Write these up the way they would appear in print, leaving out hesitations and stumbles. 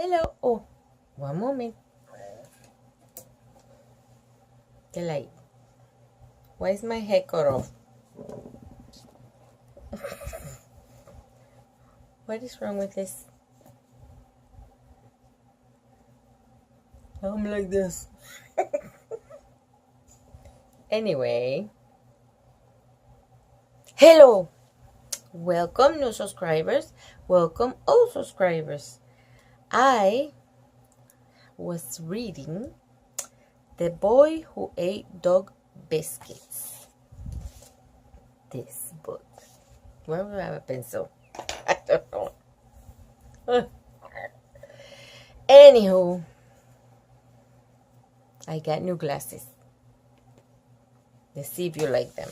Hello. Oh, one moment. The light. Why is my head cut off? What is wrong with this? I'm like this. Anyway. Hello. Welcome, new subscribers. Welcome, old subscribers. I was reading The Boy Who Ate Dog Biscuits. This book. Where do I have a pencil? I don't know. Anywho, I got new glasses. Let's see if you like them.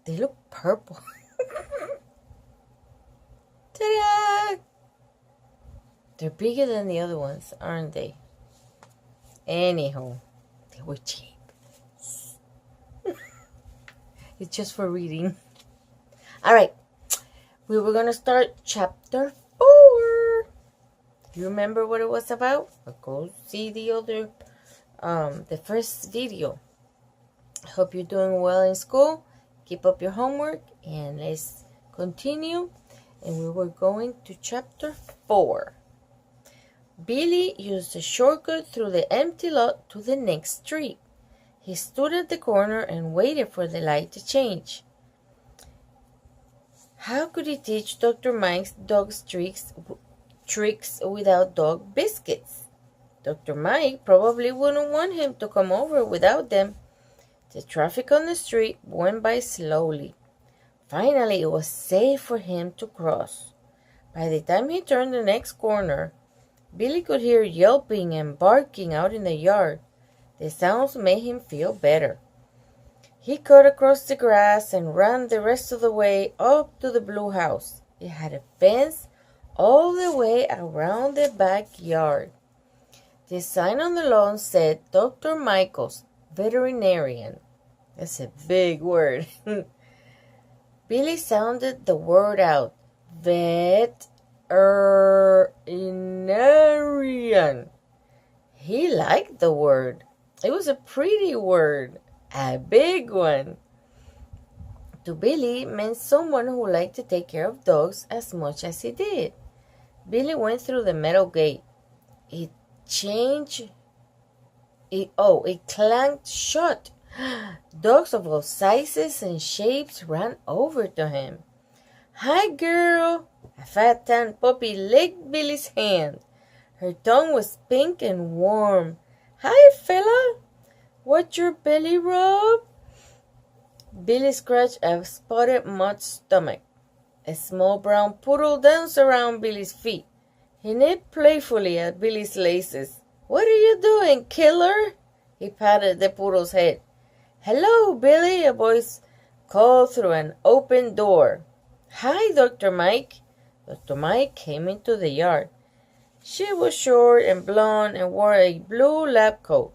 They look purple. Ta-da! They're bigger than the other ones, aren't they? Anyhow, they were cheap. It's just for reading. Alright, we were going to start chapter 4. You remember what it was about? Go see the other, the first video. Hope you're doing well in school. Keep up your homework and let's continue. And we were going to chapter 4. Billy used a shortcut through the empty lot to the next street. He stood at the corner and waited for the light to change. How could he teach Dr. Mike's dog's tricks without dog biscuits? Dr. Mike probably wouldn't want him to come over without them. The traffic on the street went by slowly. Finally, it was safe for him to cross. By the time he turned the next corner, Billy could hear yelping and barking out in the yard. The sounds made him feel better. He cut across the grass and ran the rest of the way up to the blue house. It had a fence all the way around the backyard. The sign on the lawn said Dr. Michael's veterinarian. That's a big word. Billy sounded the word out. Veterinarian. He liked the word. It was a pretty word. A big one. To Billy, it meant someone who liked to take care of dogs as much as he did. Billy went through the metal gate. It clanged shut. Dogs of all sizes and shapes ran over to him. Hi, girl! A fat tan puppy licked Billy's hand. Her tongue was pink and warm. Hi, fella! What's your belly rub? Billy scratched a spotted mud stomach. A small brown poodle danced around Billy's feet. He nipped playfully at Billy's laces. What are you doing, killer? He patted the poodle's head. Hello, Billy, a voice called through an open door. Hi, Dr. Mike. Dr. Mike came into the yard. She was short and blonde and wore a blue lab coat.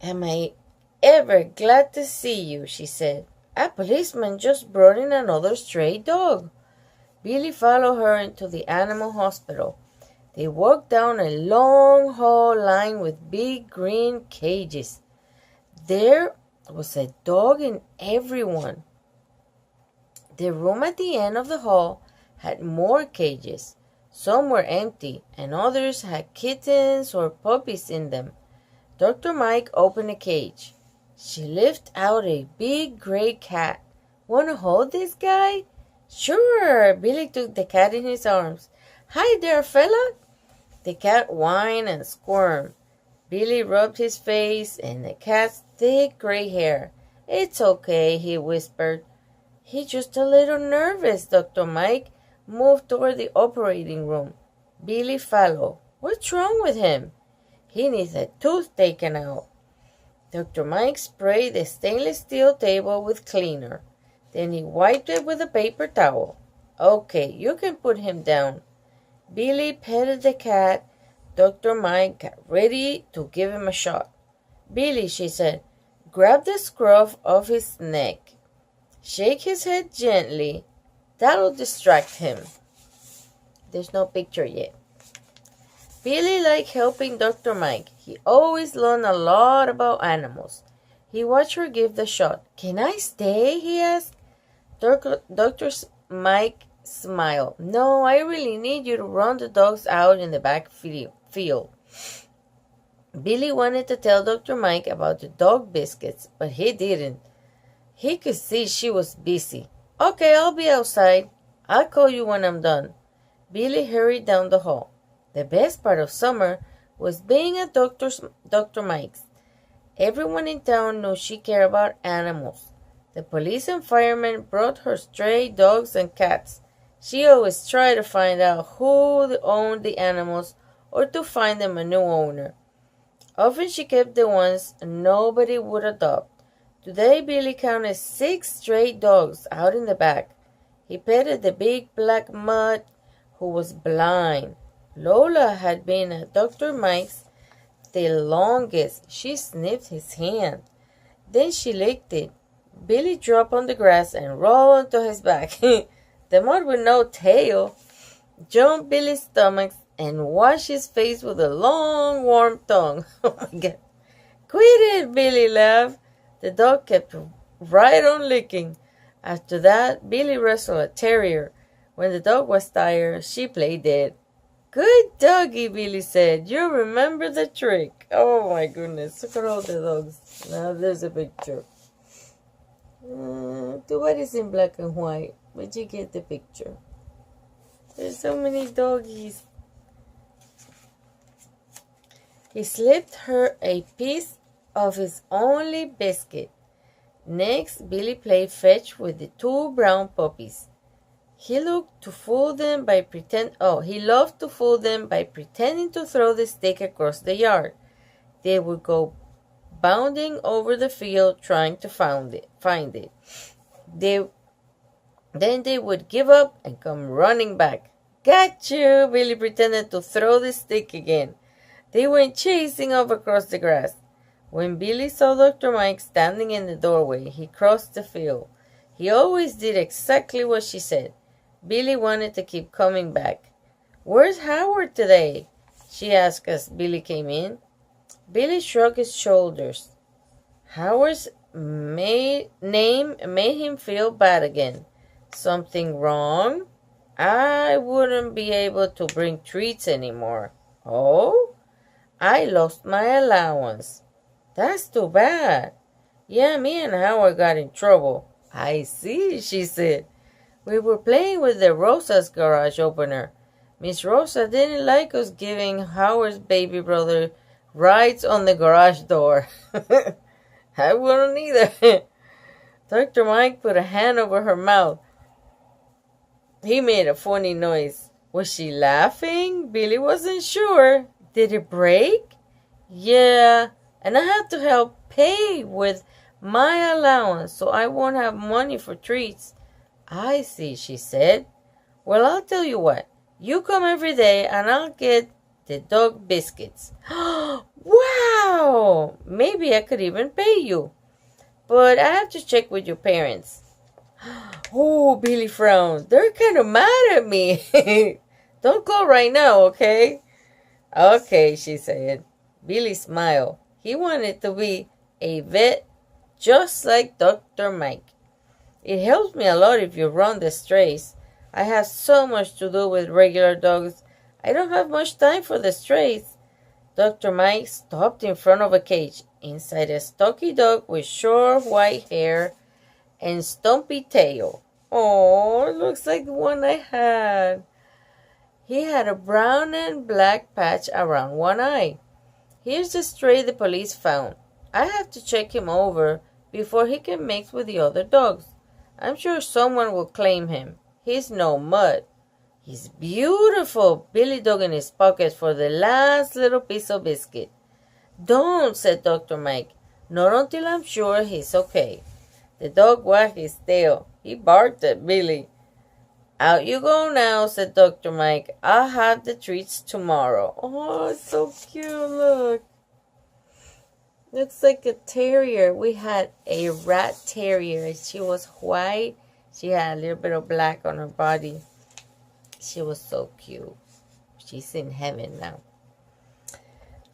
Am I ever glad to see you, she said. A policeman just brought in another stray dog. Billy followed her into the animal hospital. They walked down a long hall lined with big green cages. There was a dog in every one. The room at the end of the hall had more cages. Some were empty, and others had kittens or puppies in them. Dr. Mike opened a cage. She lifted out a big gray cat. Want to hold this guy? Sure. Billy took the cat in his arms. Hi there, fella. The cat whined and squirmed. Billy rubbed his face and the cat's thick gray hair. It's okay, he whispered. He's just a little nervous. Dr. Mike moved toward the operating room. Billy followed. What's wrong with him? He needs a tooth taken out. Dr. Mike sprayed the stainless steel table with cleaner. Then he wiped it with a paper towel. Okay, you can put him down. Billy petted the cat. Dr. Mike got ready to give him a shot. Billy, she said, grab the scruff of his neck. Shake his head gently. That'll distract him. There's no picture yet. Billy liked helping Dr. Mike. He always learned a lot about animals. He watched her give the shot. Can I stay? He asked. Dr. Mike smiled. No, I really need you to run the dogs out in the back field. Billy wanted to tell Dr. Mike about the dog biscuits, but he didn't. He could see she was busy. Okay, I'll be outside. I'll call you when I'm done. Billy hurried down the hall. The best part of summer was being at Dr. Mike's. Everyone in town knew she cared about animals. The police and firemen brought her stray dogs and cats. She always tried to find out who owned the animals or to find them a new owner. Often she kept the ones nobody would adopt. Today Billy counted 6 stray dogs out in the back. He petted the big black mutt who was blind. Lola had been at Dr. Mike's the longest. She sniffed his hand. Then she licked it. Billy dropped on the grass and rolled onto his back. The mutt with no tail jumped Billy's stomach and washed his face with a long, warm tongue. Oh my God. Quit it, Billy laughed. The dog kept right on licking. After that, Billy wrestled a terrier. When the dog was tired, she played dead. Good doggy, Billy said. You remember the trick. Oh my goodness. Look at all the dogs. Now there's a picture. Too bad it's in black and white, but you get the picture. There's so many doggies. He slipped her a piece of his only biscuit. Next, Billy played fetch with the 2 brown puppies. He loved to fool them by pretending to throw the stick across the yard. They would go bounding over the field trying to find it. Then they would give up and come running back. Got you! Billy pretended to throw the stick again. They went chasing off across the grass. When Billy saw Dr. Mike standing in the doorway, he crossed the field. He always did exactly what she said. Billy wanted to keep coming back. Where's Howard today? She asked as Billy came in. Billy shrugged his shoulders. Howard's name made him feel bad again. Something wrong? I wouldn't be able to bring treats anymore. Oh? I lost my allowance. That's too bad. Yeah, me and Howard got in trouble. I see, she said. We were playing with the Rosa's garage opener. Miss Rosa didn't like us giving Howard's baby brother rides on the garage door. I wouldn't either. Dr. Mike put a hand over her mouth. He made a funny noise. Was she laughing? Billy wasn't sure. Did it break? Yeah, and I had to help pay with my allowance so I won't have money for treats. I see, she said. Well, I'll tell you what. You come every day and I'll get the dog biscuits. Wow! Maybe I could even pay you. But I have to check with your parents. Oh, Billy frowned. They're kind of mad at me. Don't go right now, okay? Okay, she said. Billy smiled. He wanted to be a vet just like Dr. Mike. It helps me a lot if you run the strays. I have so much to do with regular dogs. I don't have much time for the strays. Dr. Mike stopped in front of a cage. Inside a stocky dog with short white hair and stumpy tail. Oh, it looks like the one I had. He had a brown and black patch around one eye. Here's the stray the police found. I have to check him over before he can mix with the other dogs. I'm sure someone will claim him. He's no mud. He's beautiful. Billy dug in his pocket for the last little piece of biscuit. Don't, said Dr. Mike. Not until I'm sure he's okay. The dog wagged his tail. He barked at Billy. Out you go now, said Dr. Mike. I'll have the treats tomorrow. Oh, it's so cute, look. Looks like a terrier. We had a rat terrier. She was white. She had a little bit of black on her body. She was so cute. She's in heaven now.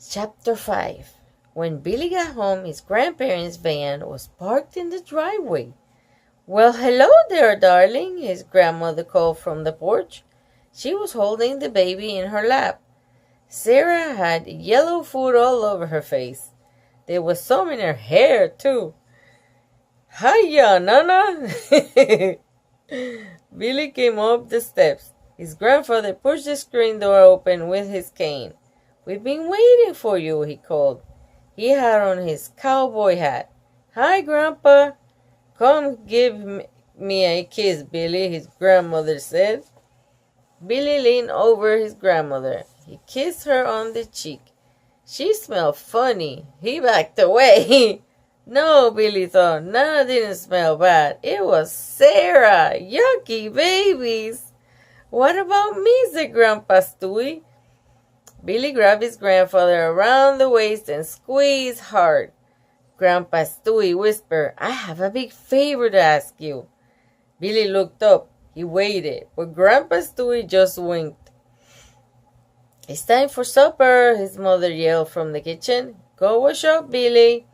Chapter 5. When Billy got home, his grandparents' van was parked in the driveway. "Well, hello there, darling," his grandmother called from the porch. She was holding the baby in her lap. Sarah had yellow food all over her face. There was some in her hair, too. "Hiya, Nana!" Billy came up the steps. His grandfather pushed the screen door open with his cane. "We've been waiting for you," he called. He had on his cowboy hat. "Hi, Grandpa." "Come give me a kiss, Billy," his grandmother said. Billy leaned over his grandmother. He kissed her on the cheek. She smelled funny. He backed away. No, Billy thought, Nana didn't smell bad. It was Sarah. Yucky babies. "What about me?" said Grandpa Stewie. Billy grabbed his grandfather around the waist and squeezed hard. Grandpa Stewie whispered, "I have a big favor to ask you." Billy looked up. He waited, but Grandpa Stewie just winked. "It's time for supper," his mother yelled from the kitchen. "Go wash up, Billy."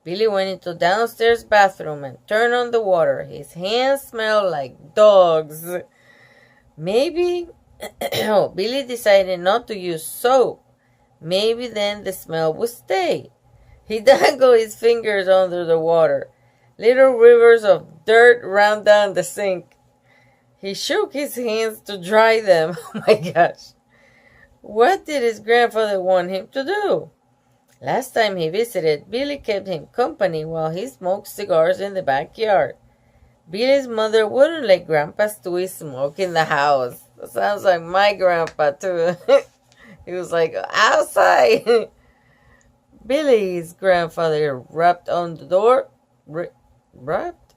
Billy went into downstairs bathroom and turned on the water. His hands smelled like dogs. Maybe Billy decided not to use soap. Maybe then the smell would stay. He dangled his fingers under the water. Little rivers of dirt ran down the sink. He shook his hands to dry them. Oh my gosh. What did his grandfather want him to do? Last time he visited, Billy kept him company while he smoked cigars in the backyard. Billy's mother wouldn't let Grandpa Stewie smoke in the house. That sounds like my grandpa, too. He was like, outside. Billy's grandfather rapped on the door. Rapped?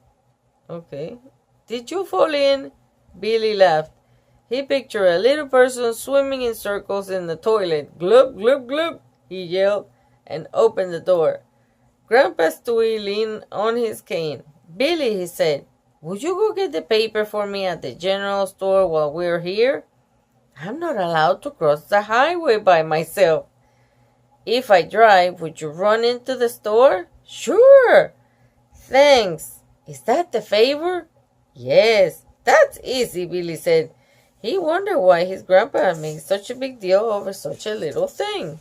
Okay. "Did you fall in?" Billy laughed. He pictured a little person swimming in circles in the toilet. "Glub, glub, glub," he yelled, and opened the door. Grandpa Stewie leaned on his cane. "Billy," he said, "would you go get the paper for me at the general store while we're here? I'm not allowed to cross the highway by myself." "If I drive, would you run into the store?" "Sure." "Thanks. Is that the favor?" "Yes." "That's easy," Billy said. He wondered why his grandpa had made such a big deal over such a little thing.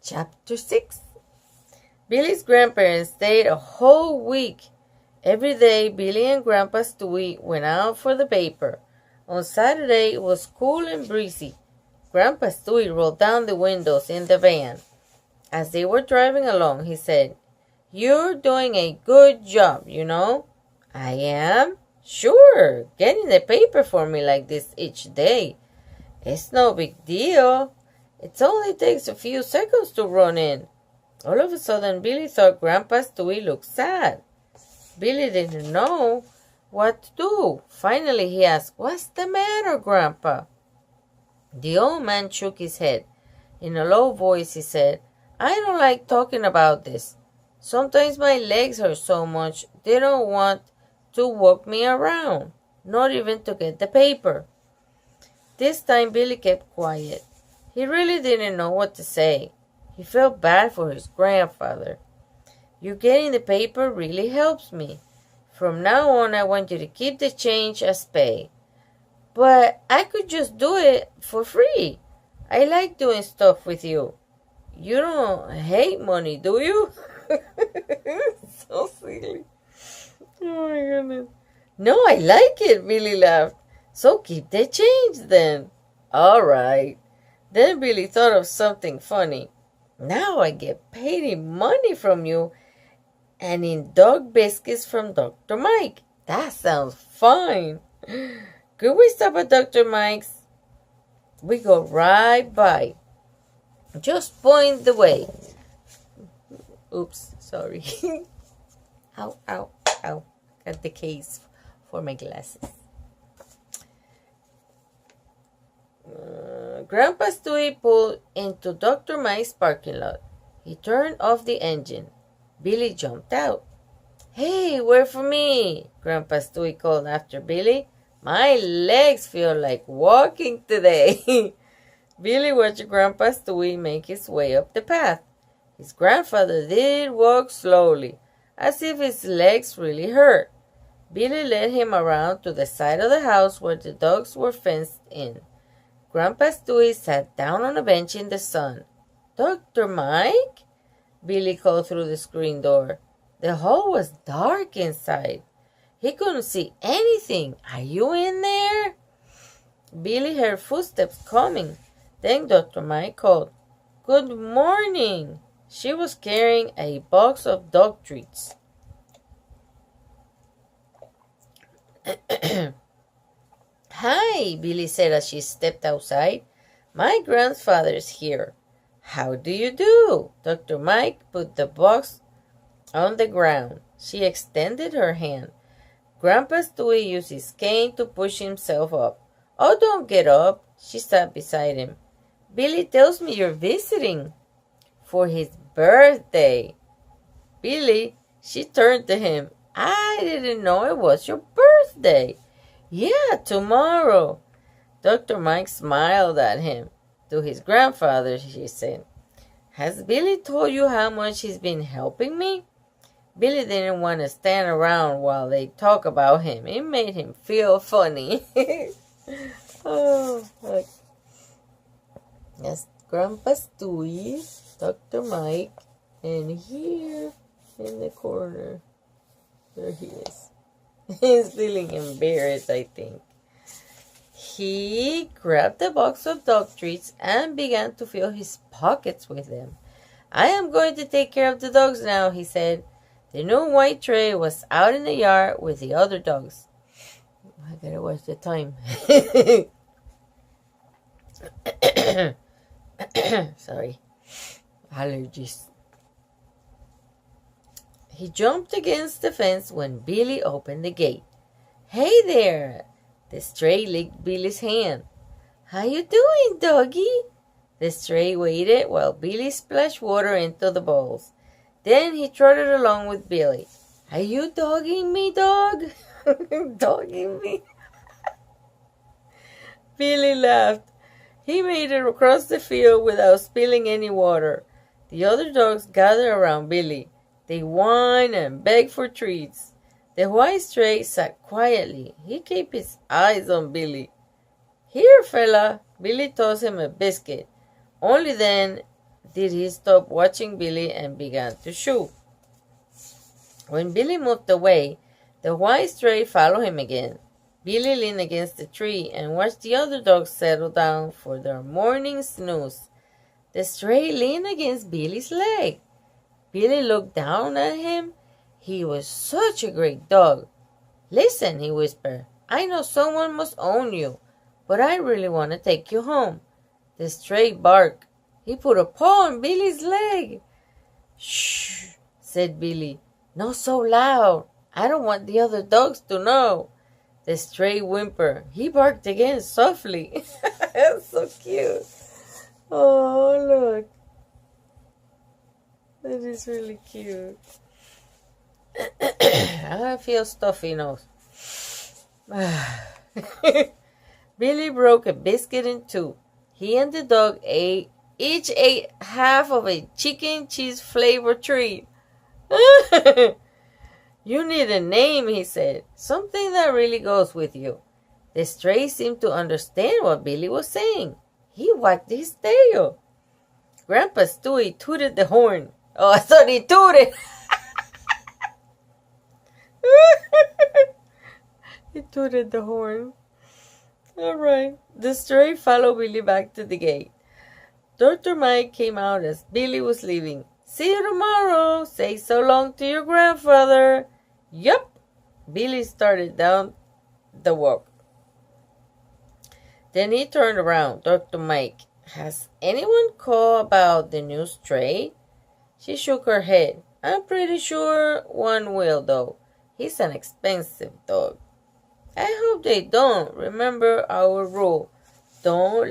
Chapter 6. Billy's grandparents stayed a whole week. Every day, Billy and Grandpa Stewie went out for the paper. On Saturday, it was cool and breezy. Grandpa Stewie rolled down the windows in the van. As they were driving along, he said, "You're doing a good job, you know." "I am?" "Sure, getting the paper for me like this each day. It's no big deal. It only takes a few seconds to run in." All of a sudden, Billy thought Grandpa Stewie looked sad. Billy didn't know what to do. Finally, he asked, "What's the matter, Grandpa?" The old man shook his head. In a low voice, he said, "I don't like talking about this. Sometimes my legs hurt so much they don't want to walk me around, not even to get the paper." This time Billy kept quiet. He really didn't know what to say. He felt bad for his grandfather. "You getting the paper really helps me. From now on, I want you to keep the change as pay." "But I could just do it for free. I like doing stuff with you." "You don't hate money, do you?" So silly. Oh my goodness. "No, I like it," Billy laughed. "So keep the change then." "All right." Then Billy thought of something funny. "Now I get paid in money from you and in dog biscuits from Dr. Mike. That sounds fine. Could we stop at Dr. Mike's?" "We go right by. Just point the way." Oops, sorry. Ow, ow, ow. Got the case for my glasses. Grandpa Stewie pulled into Dr. Mike's parking lot. He turned off the engine. Billy jumped out. "Hey, wait for me!" Grandpa Stewie called after Billy. My legs feel like walking today. Billy watched Grandpa Stewie make his way up the path. His grandfather did walk slowly, as if his legs really hurt. Billy led him around to the side of the house where the dogs were fenced in. Grandpa Stewie sat down on a bench in the sun. "Dr. Mike?" Billy called through the screen door. The hall was dark inside. He couldn't see anything. "Are you in there?" Billy heard footsteps coming. Then Dr. Mike called, "Good morning." She was carrying a box of dog treats. "Hi," Billy said as she stepped outside. "My grandfather's here." "How do you do?" Dr. Mike put the box on the ground. She extended her hand. Grandpa Stewie used his cane to push himself up. "Oh, don't get up." She sat beside him. "Billy tells me you're visiting for his birthday." "Billy," she turned to him. "I didn't know it was your birthday." "Yeah, tomorrow." Dr. Mike smiled at him. To his grandfather, she said, "Has Billy told you how much he's been helping me?" Billy didn't want to stand around while they talk about him. It made him feel funny. Oh, look. That's Grandpa Stewie, Dr. Mike, and here in the corner, there he is. He's feeling embarrassed, I think. He grabbed a box of dog treats and began to fill his pockets with them. "I am going to take care of the dogs now," he said. The new white tray was out in the yard with the other dogs. I gotta watch the time. Sorry. Allergies. He jumped against the fence when Billy opened the gate. "Hey there!" The stray licked Billy's hand. "How you doing, doggy?" The stray waited while Billy splashed water into the bowls. Then he trotted along with Billy. "Are you dogging me, dog?" "Dogging me?" Billy laughed. He made it across the field without spilling any water. The other dogs gathered around Billy. They whined and begged for treats. The white stray sat quietly. He kept his eyes on Billy. "Here, fella." Billy tossed him a biscuit. Only then did he stop watching Billy and began to chew. When Billy moved away, the white stray followed him again. Billy leaned against the tree and watched the other dogs settle down for their morning snooze. The stray leaned against Billy's leg. Billy looked down at him. He was such a great dog. "Listen," he whispered. "I know someone must own you, but I really want to take you home." The stray barked. He put a paw on Billy's leg. "Shh," said Billy. "Not so loud. I don't want the other dogs to know." The stray whimpered. He barked again softly. That's so cute. Oh, look. That is really cute. I feel stuffy nose. Billy broke a biscuit in two. He and the dog each ate half of a chicken cheese flavored treat. "You need a name," he said. "Something that really goes with you." The stray seemed to understand what Billy was saying. He wagged his tail. Grandpa Stewie tooted the horn. Oh, I thought he tooted. He tooted the horn. All right. The stray followed Billy back to the gate. Dr. Mike came out as Billy was leaving. "See you tomorrow. Say so long to your grandfather." "Yup." Billy started down the walk. Then he turned around. "Dr. Mike, has anyone called about the new stray?" She shook her head. "I'm pretty sure one will, though. He's an expensive dog." "I hope they don't. Remember our rule. Don't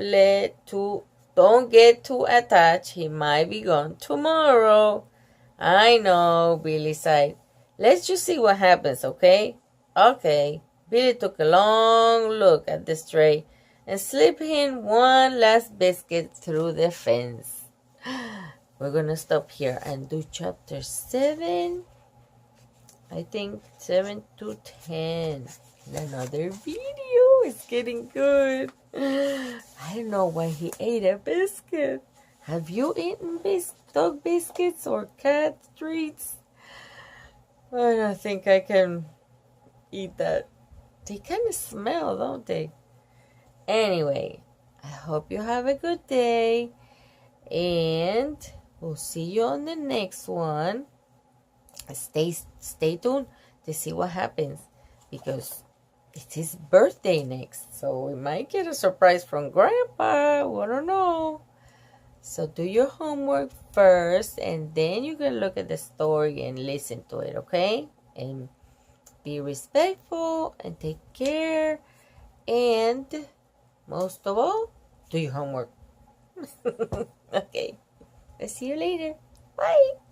get too attached. He might be gone tomorrow." "I know," Billy sighed. "Let's just see what happens, okay?" "Okay." Billy took a long look at the tray and slipped in one last biscuit through the fence. We're gonna stop here and do chapter 7. I think 7 to 10 in another video. It's getting good. I don't know why he ate a biscuit. Have you eaten dog biscuits or cat treats? I don't think I can eat that. They kind of smell, don't they? Anyway, I hope you have a good day. And we'll see you on the next one. Stay tuned to see what happens, because it's his birthday next, so we might get a surprise from Grandpa. I don't know. So do your homework first, and then you can look at the story and listen to it, okay? And be respectful and take care, and most of all, do your homework. Okay, I'll see you later. Bye.